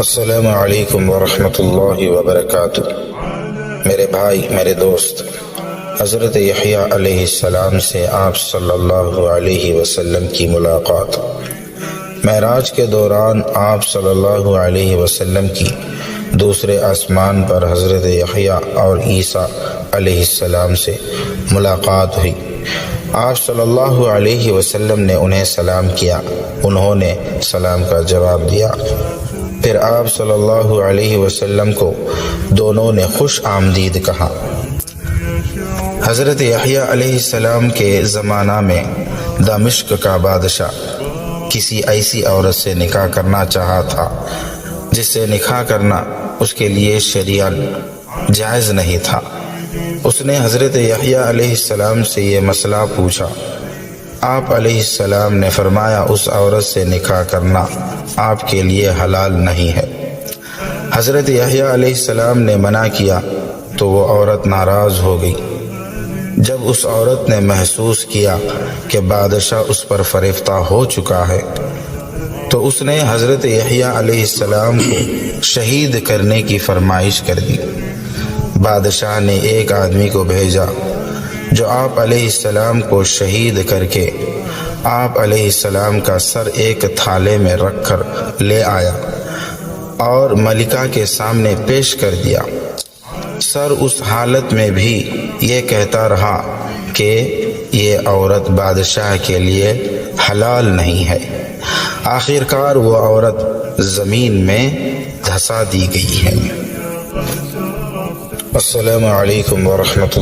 السلام علیکم ورحمۃ اللہ وبرکاتہ۔ میرے بھائی، میرے دوست، حضرت یحییٰ علیہ السلام سے آپ صلی اللہ علیہ وسلم کی ملاقات۔ معراج کے دوران آپ صلی اللہ علیہ وسلم کی دوسرے آسمان پر حضرت یحییٰ اور عیسیٰ علیہ السلام سے ملاقات ہوئی۔ آپ صلی اللہ علیہ وسلم نے انہیں سلام کیا، انہوں نے سلام کا جواب دیا۔ پھر آپ صلی اللہ علیہ وسلم کو دونوں نے خوش آمدید کہا۔ حضرت یحییٰ علیہ السلام کے زمانہ میں دمشق کا بادشاہ کسی ایسی عورت سے نکاح کرنا چاہا تھا جس سے نکاح کرنا اس کے لیے شرعاً جائز نہیں تھا۔ اس نے حضرت یحییٰ علیہ السلام سے یہ مسئلہ پوچھا۔ آپ علیہ السلام نے فرمایا اس عورت سے نکاح کرنا آپ کے لیے حلال نہیں ہے۔ حضرت یحییٰ علیہ السلام نے منع کیا تو وہ عورت ناراض ہو گئی۔ جب اس عورت نے محسوس کیا کہ بادشاہ اس پر فریفتہ ہو چکا ہے تو اس نے حضرت یحییٰ علیہ السلام کو شہید کرنے کی فرمائش کر دی۔ بادشاہ نے ایک آدمی کو بھیجا جو آپ علیہ السلام کو شہید کر کے آپ علیہ السلام کا سر ایک تھالے میں رکھ کر لے آیا اور ملکہ کے سامنے پیش کر دیا۔ سر اس حالت میں بھی یہ کہتا رہا کہ یہ عورت بادشاہ کے لیے حلال نہیں ہے۔ آخر کار وہ عورت زمین میں دھسا دی گئی ہے۔ السلام علیکم ورحمۃ اللہ۔